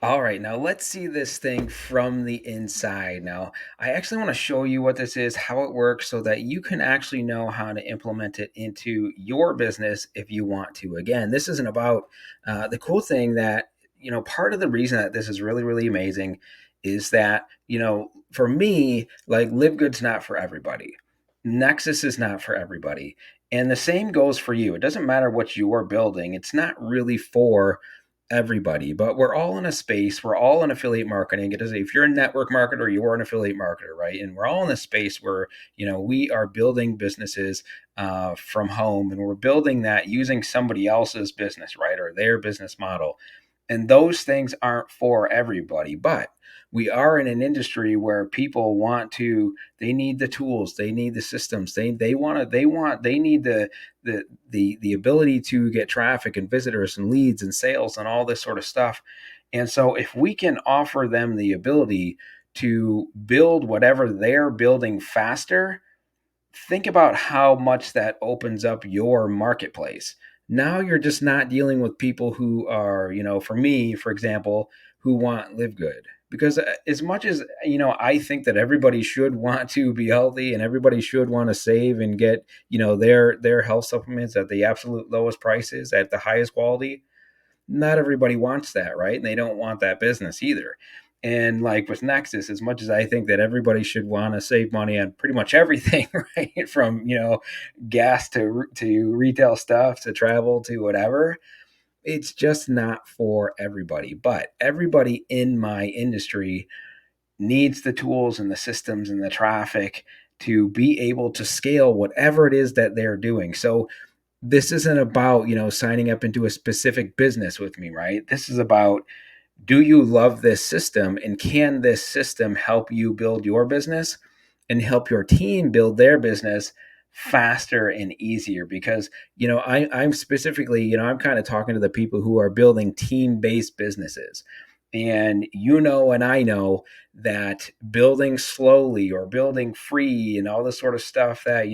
All right, now let's see this thing from the inside. Now, I actually want to show you what this is, how it works, so that you can actually know how to implement it into your business if you want to. Again, this isn't about the cool thing that, part of the reason that this is really, really amazing is that, for me, like Live Good's not for everybody. Nexus is not for everybody. And the same goes for you. It doesn't matter what you're building, it's not really for everybody, but we're all in a space. We're all in affiliate marketing. It is if you're a network marketer, you're an affiliate marketer, right? And we're all in a space where we are building businesses from home, and we're building that using somebody else's business, right, or their business model. And those things aren't for everybody, but we are in an industry where people they need the tools, they need the systems, they need the ability to get traffic and visitors and leads and sales and all this sort of stuff. And so if we can offer them the ability to build whatever they're building faster, think about how much that opens up your marketplace. Now you're just not dealing with people who are, for me, for example, who want Live Good. Because as much as, I think that everybody should want to be healthy and everybody should want to save and get, their health supplements at the absolute lowest prices at the highest quality, not everybody wants that, right? And they don't want that business either. And like with Nexus, as much as I think that everybody should want to save money on pretty much everything, right, from gas to retail stuff to travel to whatever, it's just not for everybody. But everybody in my industry needs the tools and the systems and the traffic to be able to scale whatever it is that they're doing. So this isn't about signing up into a specific business with me, right? This is about, do you love this system, and can this system help you build your business and help your team build their business faster and easier? Because I'm specifically, I'm kind of talking to the people who are building team-based businesses. And and I know that building slowly or building free and all this sort of stuff that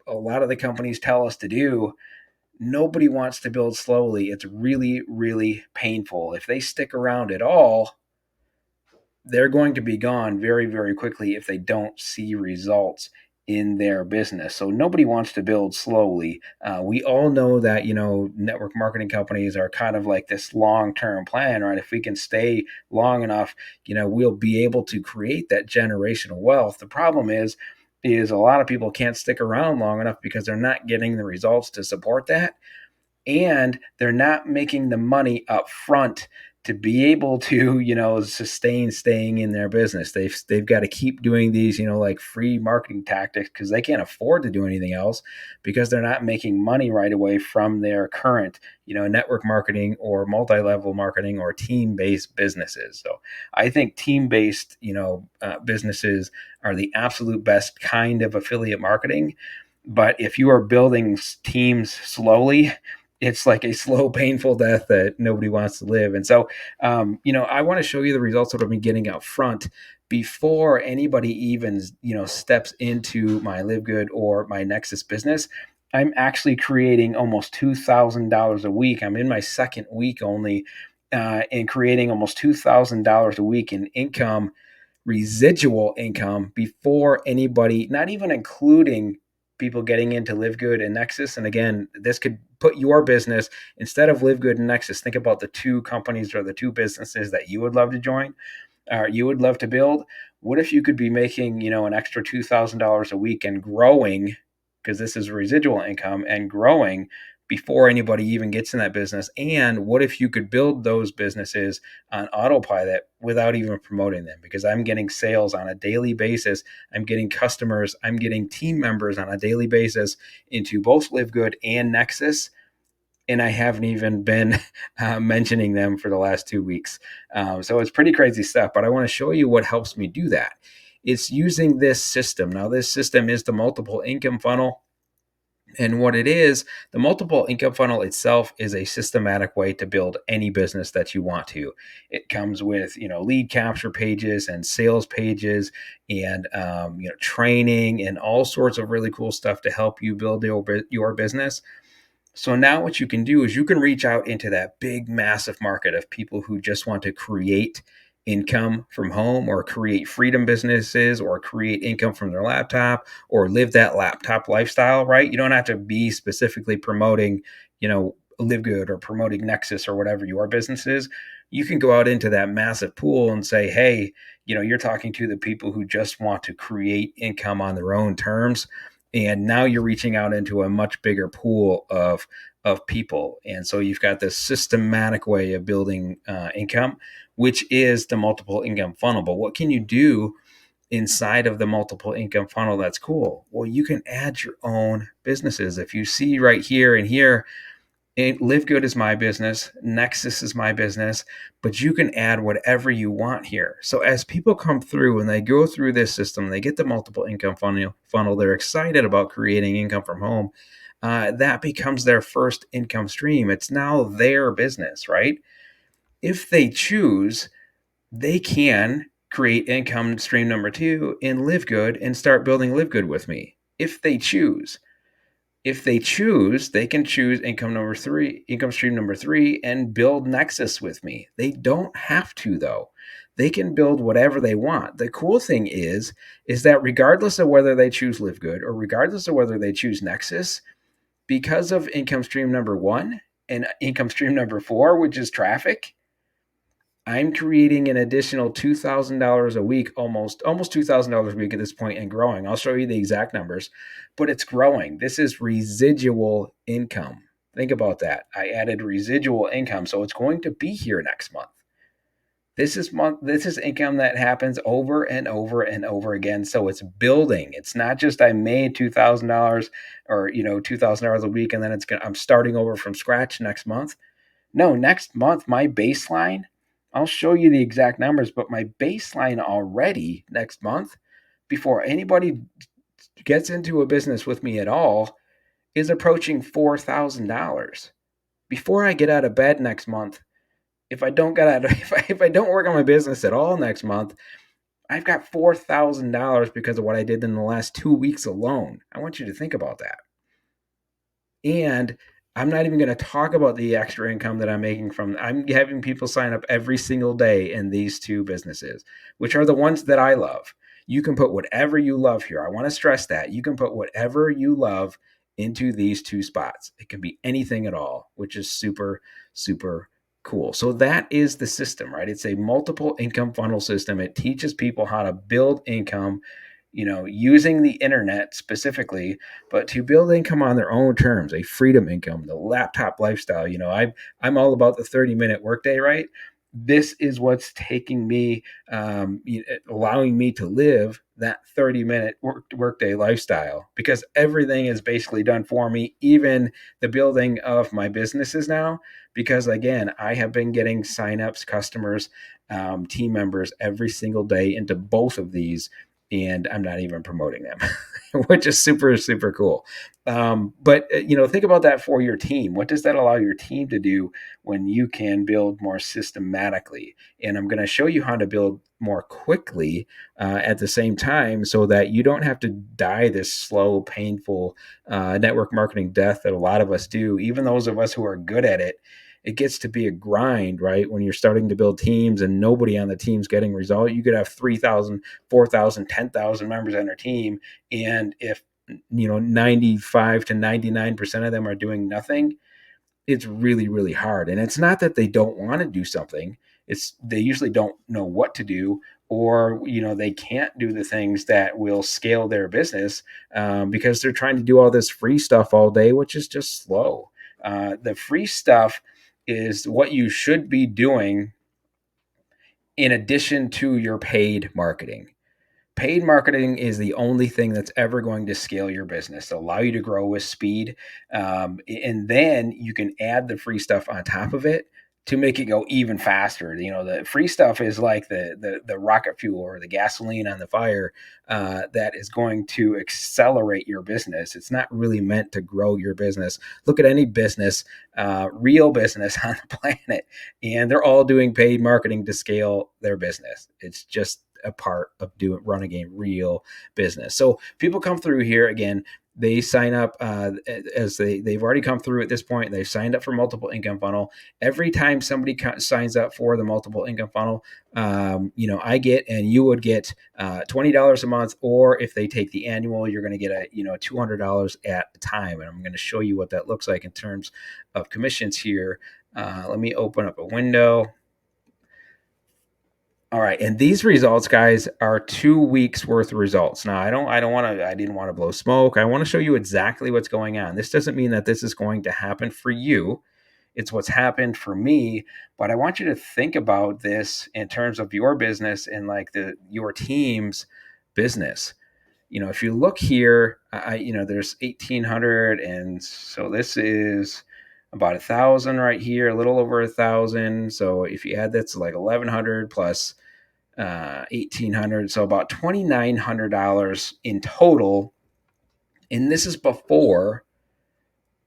a lot of the companies tell us to do, nobody wants to build slowly. It's really, really painful. If they stick around at all, they're going to be gone very, very quickly if they don't see results in their business. So nobody wants to build slowly. We all know that, network marketing companies are kind of like this long-term plan, right? If we can stay long enough, we'll be able to create that generational wealth. The problem is a lot of people can't stick around long enough because they're not getting the results to support that, and they're not making the money up front to be able to sustain staying in their business. They've got to keep doing these like free marketing tactics because they can't afford to do anything else, because they're not making money right away from their current network marketing or multi-level marketing or team-based businesses. So I think team-based businesses are the absolute best kind of affiliate marketing. But if you are building teams slowly, it's like a slow, painful death that nobody wants to live. And so, I want to show you the results that I've been getting out front before anybody even, steps into my Live Good or my Nexus business. I'm actually creating almost $2,000 a week. I'm in my second week only, and creating almost $2,000 a week in income, residual income, before anybody, not even including people getting into Live Good and Nexus. And again, this could put your business, instead of Live Good and Nexus, think about the two companies or the two businesses that you would love to join or you would love to build. What if you could be making, an extra $2,000 a week and growing, because this is residual income, and growing before anybody even gets in that business? And what if you could build those businesses on autopilot without even promoting them? Because I'm getting sales on a daily basis, I'm getting customers, I'm getting team members on a daily basis into both Live Good and Nexus, and I haven't even been mentioning them for the last 2 weeks. So it's pretty crazy stuff, but I want to show you what helps me do that. It's using this system. Now, this system is the multiple income funnel. And what it is, the multiple income funnel itself is a systematic way to build any business that you want to. It comes with, lead capture pages and sales pages and, training and all sorts of really cool stuff to help you build your business. So now what you can do is you can reach out into that big, massive market of people who just want to create income from home or create freedom businesses or create income from their laptop or live that laptop lifestyle, right? You don't have to be specifically promoting, Live Good or promoting Nexus or whatever your business is. You can go out into that massive pool and say, hey, you're talking to the people who just want to create income on their own terms, and now you're reaching out into a much bigger pool of people, and so you've got this systematic way of building income, which is the multiple income funnel. But what can you do inside of the multiple income funnel that's cool? Well, you can add your own businesses. If you see right here and here, Live Good is my business, Nexus is my business, but you can add whatever you want here. So as people come through and they go through this system, they get the multiple income funnel, they're excited about creating income from home. That becomes their first income stream. It's now their business, right? If they choose, they can create income stream number two in Live Good and start building Live Good with me. If they choose, they can choose income stream number three, and build Nexus with me. They don't have to, though. They can build whatever they want. The cool thing is that regardless of whether they choose Live Good or regardless of whether they choose Nexus, because of income stream number one and income stream number four, which is traffic, I'm creating an additional $2,000 a week, almost $2,000 a week at this point, and growing. I'll show you the exact numbers, but it's growing. This is residual income. Think about that. I added residual income, so it's going to be here next month. This is income that happens over and over and over again. So it's building. It's not just I made $2,000 or $2,000 a week and then I'm starting over from scratch next month. No, next month, my baseline, I'll show you the exact numbers, but my baseline already next month, before anybody gets into a business with me at all, is approaching $4,000. Before I get out of bed next month, if I don't get out of, if I don't work on my business at all next month, I've got $4,000 because of what I did in the last 2 weeks alone. I want you to think about that. And I'm not even going to talk about the extra income that I'm making from, I'm having people sign up every single day in these two businesses, which are the ones that I love. You can put whatever you love here. I want to stress that you can put whatever you love into these two spots. It can be anything at all, which is super, super cool. So that is the system, right? It's a multiple income funnel system. It teaches people how to build income, using the internet specifically, but to build income on their own terms, a freedom income, the laptop lifestyle. I'm all about the 30-minute workday, right? This is what's taking me, allowing me to live that 30-minute workday lifestyle, because everything is basically done for me, even the building of my businesses now. Because again, I have been getting signups, customers, team members every single day into both of these, and I'm not even promoting them, which is super, super cool. But think about that for your team. What does that allow your team to do when you can build more systematically? And I'm going to show you how to build more quickly at the same time, so that you don't have to die this slow, painful network marketing death that a lot of us do. Even those of us who are good at it, it gets to be a grind, right? When you're starting to build teams and nobody on the team's getting result, you could have 3,000, 4,000, 10,000 members on your team. And if 95 to 99% of them are doing nothing, it's really, really hard. And it's not that they don't want to do something. It's they usually don't know what to do, or they can't do the things that will scale their business, because they're trying to do all this free stuff all day, which is just slow. The free stuff is what you should be doing in addition to your paid marketing. Paid marketing is the only thing that's ever going to scale your business, allow you to grow with speed. And then you can add the free stuff on top of it to make it go even faster. The free stuff is like the rocket fuel or the gasoline on the fire, that is going to accelerate your business. It's not really meant to grow your business. Look at any business, real business on the planet, and they're all doing paid marketing to scale their business. It's just a part of running a real business. So people come through here again. they sign up as they've already come through at this point. They've signed up for multiple income funnel. Every time somebody signs up for the multiple income funnel, I get, and you would get $20 a month, or if they take the annual, you're going to get $200 at a time. And I'm going to show you what that looks like in terms of commissions here. Let me open up a window. All right, and these results, guys, are 2 weeks worth of results. Now, I didn't want to blow smoke. I want to show you exactly what's going on. This doesn't mean that this is going to happen for you. It's what's happened for me. But I want you to think about this in terms of your business and like your team's business. If you look here, there's 1,800, and so this is about 1,000 right here, a little over 1,000. So if you add that's like 1,100 plus 1,800, so about $2,900 in total. And this is before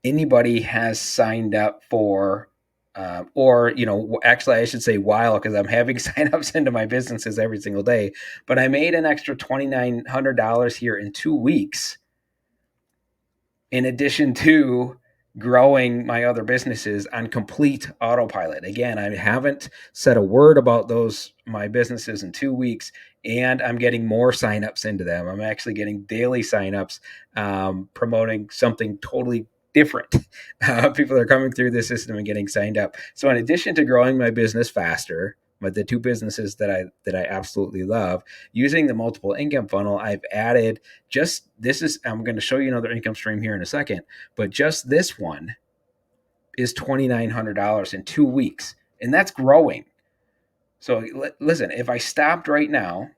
anybody has signed up for, actually, I should say while, because I'm having signups into my businesses every single day. But I made an extra $2,900 here in 2 weeks, in addition to growing my other businesses on complete autopilot. Again, I haven't said a word about my businesses in 2 weeks, and I'm getting more signups into them. I'm actually getting daily signups, promoting something totally different. People are coming through the system and getting signed up. So in addition to growing my business faster, but the two businesses that I absolutely love, using the multiple income funnel, I've added I'm going to show you another income stream here in a second, but just this one is $2,900 in 2 weeks, and that's growing. So listen, if I stopped right now,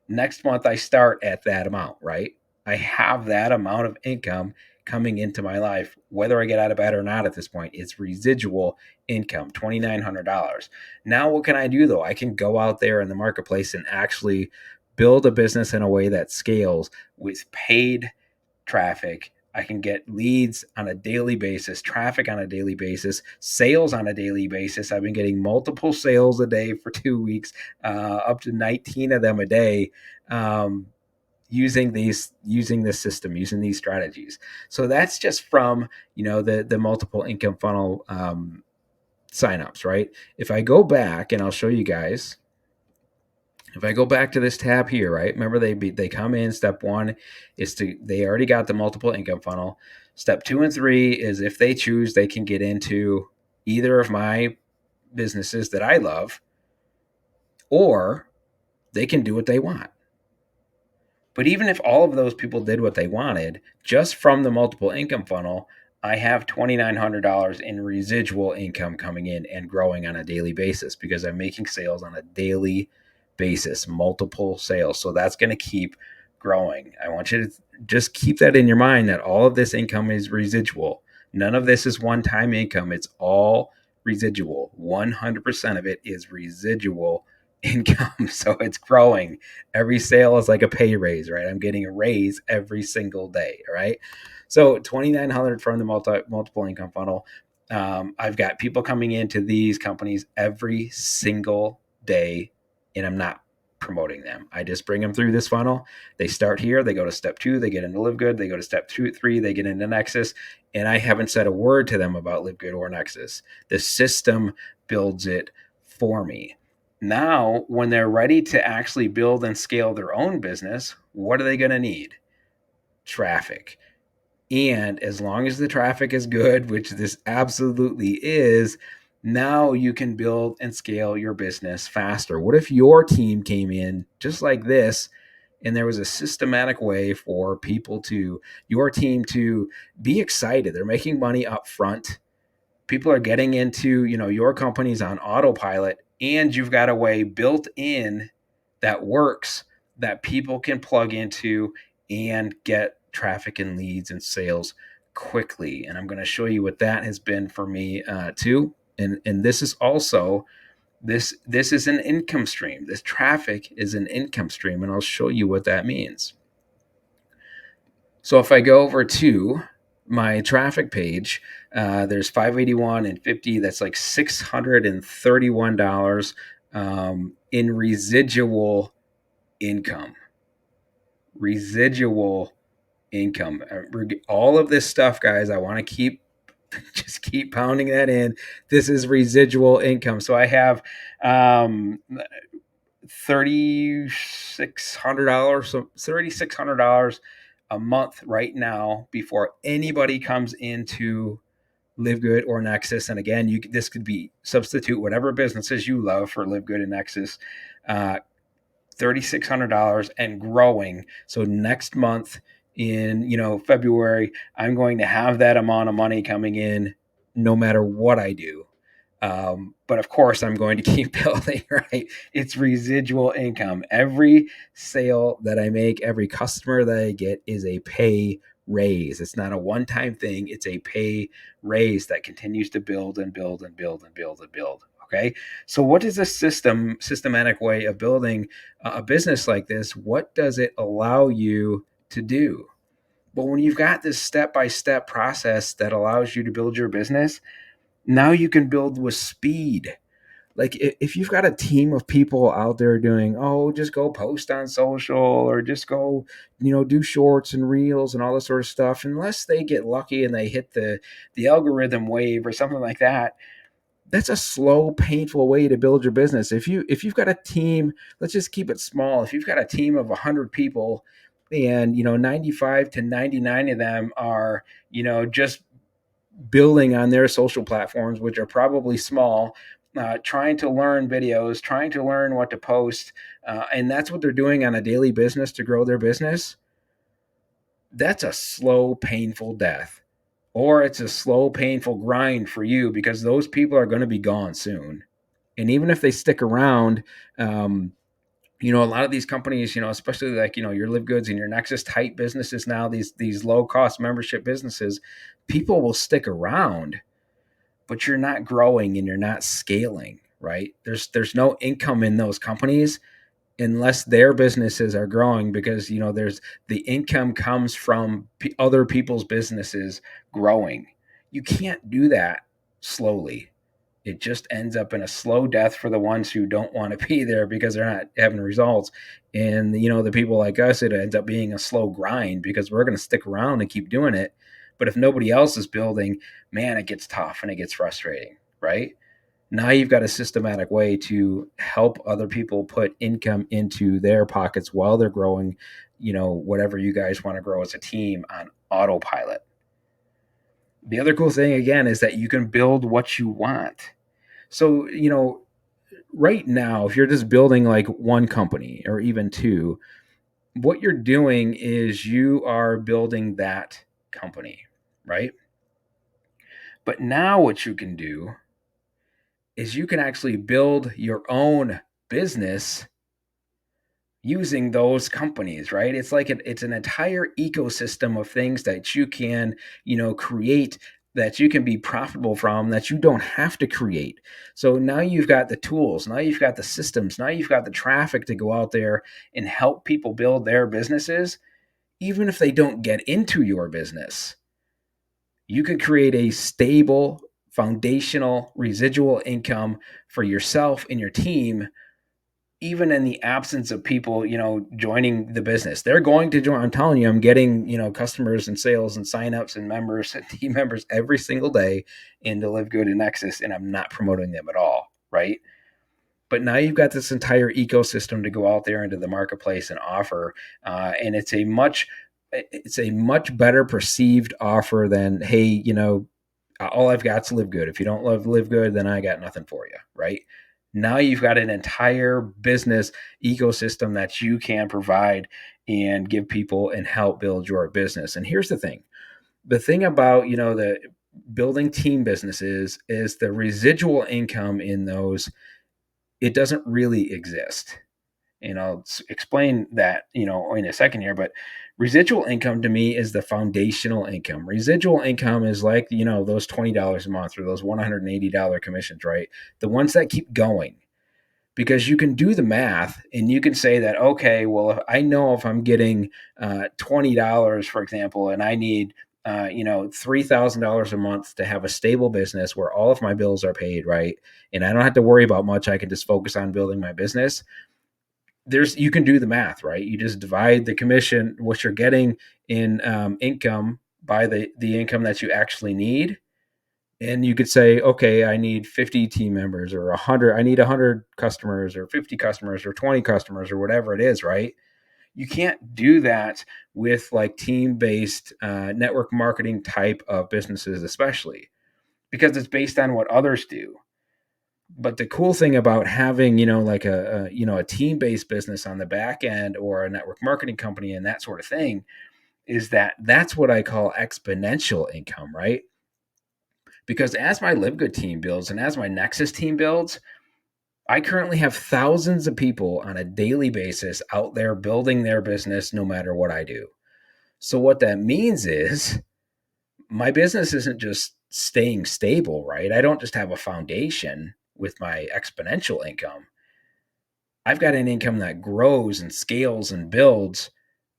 next month I start at that amount, right? I have that amount of income coming into my life, whether I get out of bed or not at this point. It's residual income, $2,900. Now, what can I do though? I can go out there in the marketplace and actually build a business in a way that scales with paid traffic. I can get leads on a daily basis, traffic on a daily basis, sales on a daily basis. I've been getting multiple sales a day for 2 weeks, up to 19 of them a day, using this system, using these strategies. So that's just from the multiple income funnel signups, right? If I go back and I'll show you guys. If I go back to this tab here, right? Remember they come in. Step one is they already got the multiple income funnel. Step 2 and 3 is if they choose, they can get into either of my businesses that I love, or they can do what they want. But even if all of those people did what they wanted, just from the multiple income funnel, I have $2,900 in residual income coming in and growing on a daily basis because I'm making sales on a daily basis, multiple sales. So that's going to keep growing. I want you to just keep that in your mind, that all of this income is residual. None of this is one-time income. It's all residual. 100% of it is residual income. So it's growing. Every sale is like a pay raise, right? I'm getting a raise every single day, right? So 2,900 from the multiple income funnel. I've got people coming into these companies every single day, and I'm not promoting them. I just bring them through this funnel. They start here, they go to step 2, they get into Live Good, they go to step 2, 3, they get into Nexus, and I haven't said a word to them about Live Good or Nexus. The system builds it for me. Now, when they're ready to actually build and scale their own business, what are they going to need? Traffic. And as long as the traffic is good, which this absolutely is, now you can build and scale your business faster. What if your team came in just like this, and there was a systematic way for your team to be excited? They're making money up front. People are getting into, your company's on autopilot, and you've got a way built in that works, that people can plug into and get traffic and leads and sales quickly. And I'm going to show you what that has been for me too. And this is also this is an income stream. This traffic is an income stream, and I'll show you what that means. So if I go over to my traffic page, there's 581 and 50. That's like $631 in residual income. Residual income. All of this stuff, guys, I want to just keep pounding that in. This is residual income. So I have $3,600, so $3,600 a month right now before anybody comes into Live Good or Nexus. And again, this could be substitute whatever businesses you love for Live Good and Nexus. $3,600 and growing. So next month in February, I'm going to have that amount of money coming in no matter what I do. But of course, I'm going to keep building, right? It's residual income. Every sale that I make, every customer that I get is a pay raise. It's not a one-time thing. It's a pay raise that continues to build and build and build and build and build. Okay. So what is a systematic way of building a business like this? What does it allow you to do? Well, when you've got this step-by-step process that allows you to build your business, now you can build with speed. Like if you've got a team of people out there doing, oh, just go post on social or just go, do shorts and reels and all this sort of stuff, unless they get lucky and they hit the algorithm wave or something like that, that's a slow, painful way to build your business. If you've got a team, let's just keep it small. If you've got a team of 100 people and 95 to 99 of them are just building on their social platforms, which are probably small, trying to learn videos, trying to learn what to post, and that's what they're doing on a daily business to grow their business, that's a slow, painful death. Or it's a slow, painful grind for you because those people are going to be gone soon. And even if they stick around, a lot of these companies, especially like, your Live Goods and your Nexus type businesses now, these low cost membership businesses, people will stick around, but you're not growing and you're not scaling, right? There's no income in those companies unless their businesses are growing because, there's the income comes from other people's businesses growing. You can't do that slowly. It just ends up in a slow death for the ones who don't want to be there because they're not having results. And, the people like us, it ends up being a slow grind because we're going to stick around and keep doing it. But if nobody else is building, man, it gets tough and it gets frustrating, right? Now you've got a systematic way to help other people put income into their pockets while they're growing, whatever you guys want to grow as a team on autopilot. The other cool thing, again, is that you can build what you want. So, right now, if you're just building like one company or even two, what you're doing is you are building that company, right? But now what you can do is you can actually build your own business using those companies, right? It's like it's an entire ecosystem of things that you can, create, that you can be profitable from, that you don't have to create. So now you've got the tools, now you've got the systems, now you've got the traffic to go out there and help people build their businesses, even if they don't get into your business. You can create a stable, foundational, residual income for yourself and your team, even in the absence of people, joining the business. They're going to join. I'm telling you, I'm getting, customers and sales and signups and members and team members every single day into Live Good and Nexus, and I'm not promoting them at all, right? But now you've got this entire ecosystem to go out there into the marketplace and offer, and it's a much better perceived offer than, hey, all I've got is Live Good. If you don't love Live Good, then I got nothing for you, right? Now you've got an entire business ecosystem that you can provide and give people and help build your business. And here's the thing about, the building team businesses is the residual income in those, it doesn't really exist. And I'll explain that, in a second here, but residual income to me is the foundational income. Residual income is like, those $20 a month or those $180 commissions, right? The ones that keep going, because you can do the math and you can say that, okay, well, if I know if I'm getting $20, for example, and I need, $3,000 a month to have a stable business where all of my bills are paid, right? And I don't have to worry about much. I can just focus on building my business. You can do the math, right? You just divide the commission, what you're getting in income by the income that you actually need. And you could say, okay, I need 50 team members or 100, I need 100 customers or 50 customers or 20 customers or whatever it is, right? You can't do that with like team-based network marketing type of businesses, especially because it's based on what others do. But the cool thing about having, like a team-based business on the back end or a network marketing company and that sort of thing is that that's what I call exponential income, right? Because as my Live Good team builds and as my Nexus team builds, I currently have thousands of people on a daily basis out there building their business no matter what I do. So, what that means is my business isn't just staying stable, right? I don't just have a foundation with my exponential income. I've got an income that grows and scales and builds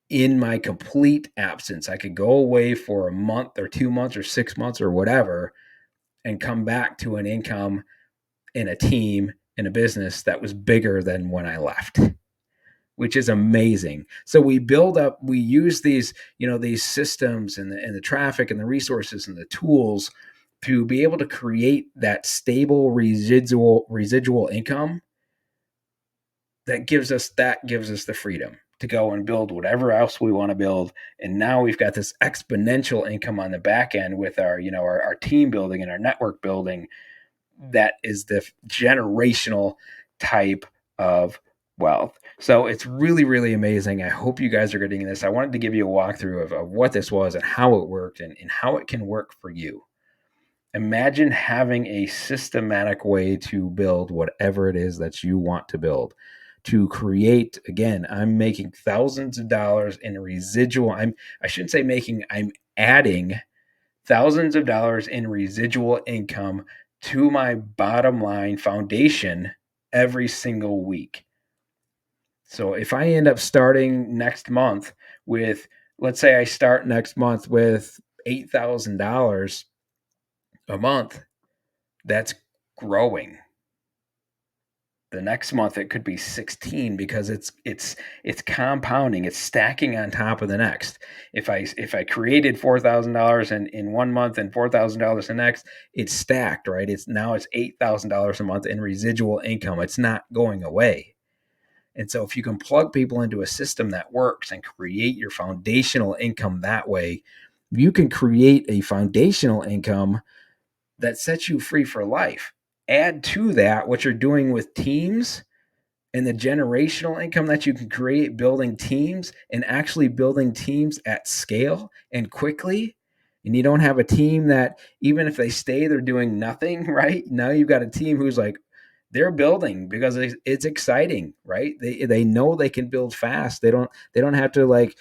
in my complete absence. I could go away for a month or 2 months or 6 months or whatever and come back to an income in a team in a business that was bigger than when I left, which is amazing. So we build up, we use these, these systems and the traffic and the resources and the tools to be able to create that stable residual income that gives us the freedom to go and build whatever else we want to build. And now we've got this exponential income on the back end with our team building and our network building. That is the generational type of wealth. So it's really, really amazing. I hope you guys are getting this. I wanted to give you a walkthrough of what this was and how it worked and how it can work for you. Imagine having a systematic way to build whatever it is that you want to build. To create, again, I'm making thousands of dollars in residual. I shouldn't say making, I'm adding thousands of dollars in residual income to my bottom line foundation every single week. So if I end up starting next month with, let's say I start next month with $8,000 a month, that's growing. The next month it could be 16 because it's compounding, it's stacking on top of the next. If I created $4,000 in 1 month and $4,000 the next, it's stacked, right? It's $8,000 a month in residual income. It's not going away. And so if you can plug people into a system that works and create your foundational income that way, you can create a foundational income that sets you free for life. Add to that what you're doing with teams and the generational income that you can create building teams and actually building teams at scale and quickly. And you don't have a team that, even if they stay, they're doing nothing, right? Now you've got a team who's like, they're building because it's exciting, right? They know they can build fast. They don't have to like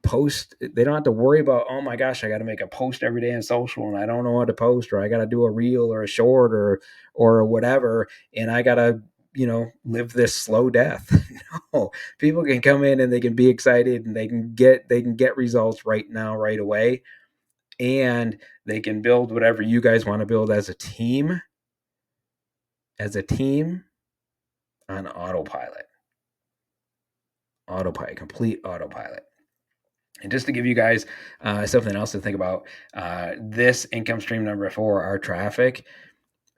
post. They don't have to worry about, oh my gosh, I got to make a post every day on social and I don't know what to post, or I got to do a reel or a short or whatever, and I got to live this slow death. No, people can come in and they can be excited and they can get results right now, right away, and they can build whatever you guys want to build as a team on autopilot, complete autopilot. And just to give you guys something else to think about, this income stream number 4, our traffic,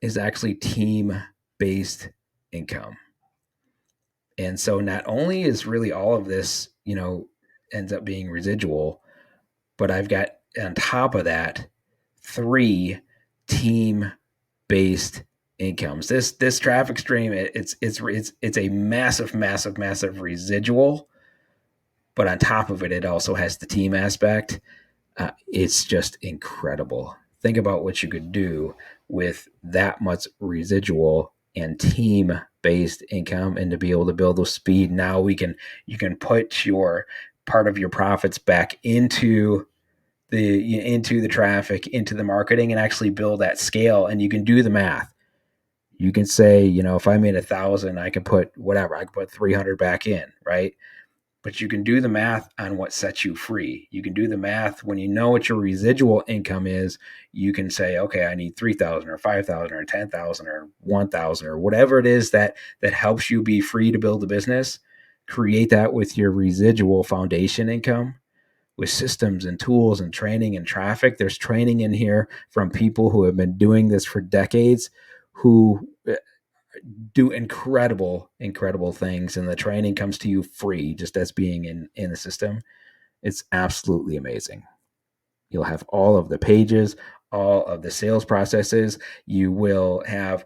is actually team-based income. And so not only is really all of this, ends up being residual, but I've got on top of that 3 team-based incomes. This traffic stream, it's a massive residual, but on top of it, it also has the team aspect. It's just incredible. Think about what you could do with that much residual and team based income, and to be able to build those speed. Now you can put your part of your profits back into the traffic, into the marketing, and actually build that scale. And you can do the math. You can say, if I made 1,000, I can put whatever, I can put 300 back in, right? But you can do the math on what sets you free. You can do the math when you know what your residual income is. You can say, okay, I need 3,000 or 5,000 or 10,000 or 1,000 or whatever it is that helps you be free to build a business. Create that with your residual foundation income. with systems and tools and training and traffic. There's training in here from people who have been doing this for decades, who do incredible things, and the training comes to you free just as being in the system. It's absolutely amazing. You'll have all of the pages, all of the sales processes. You will have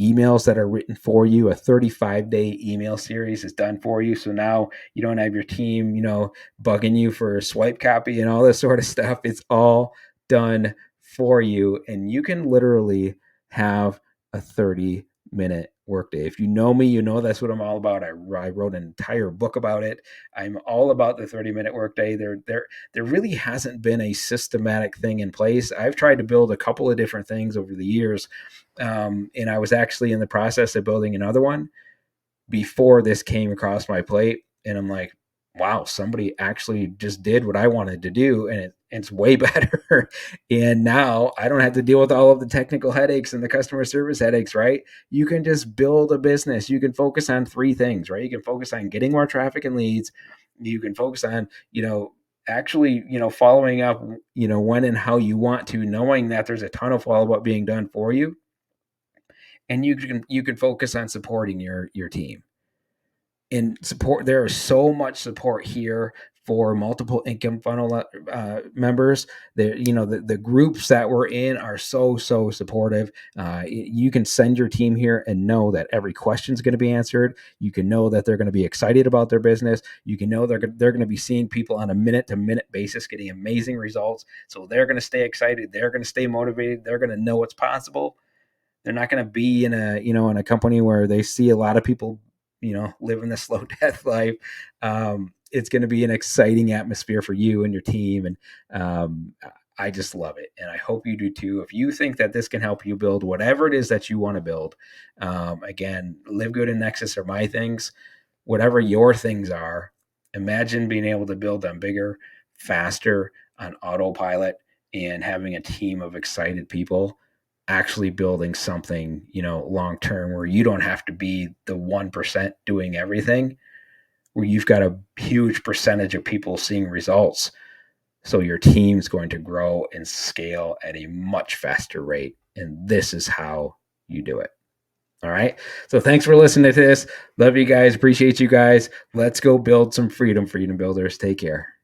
emails that are written for you. A 35-day email series is done for you. So now you don't have your team, bugging you for a swipe copy and all this sort of stuff. It's all done for you. And you can literally have a 30-minute workday. If you know me, you know that's what I'm all about. I wrote an entire book about it. I'm all about the 30-minute workday. There really hasn't been a systematic thing in place. I've tried to build a couple of different things over the years, and I was actually in the process of building another one before this came across my plate, and I'm like, wow, somebody actually just did what I wanted to do, and it's way better. And now I don't have to deal with all of the technical headaches and the customer service headaches, right? You can just build a business. You can focus on three things, right? You can focus on getting more traffic and leads. You can focus on, actually, following up, when and how you want to, knowing that there's a ton of follow-up being done for you. And you can focus on supporting your team. And support, there is so much support here for multiple income funnel members. The groups that we're in are so supportive. You can send your team here and know that every question is going to be answered. You can know that they're going to be excited about their business. You can know they're going to be seeing people on a minute to minute basis getting amazing results. So they're going to stay excited. They're going to stay motivated. They're going to know it's possible. They're not going to be in a company where they see a lot of people, living the slow death life. It's going to be an exciting atmosphere for you and your team. And I just love it. And I hope you do too. If you think that this can help you build whatever it is that you want to build, again, Live Good and Nexus are my things. Whatever your things are, imagine being able to build them bigger, faster, on autopilot, and having a team of excited people actually building something, long term, where you don't have to be the 1% doing everything, where you've got a huge percentage of people seeing results. So your team's going to grow and scale at a much faster rate. And this is how you do it. All right. So thanks for listening to this. Love you guys. Appreciate you guys. Let's go build some freedom builders. Take care.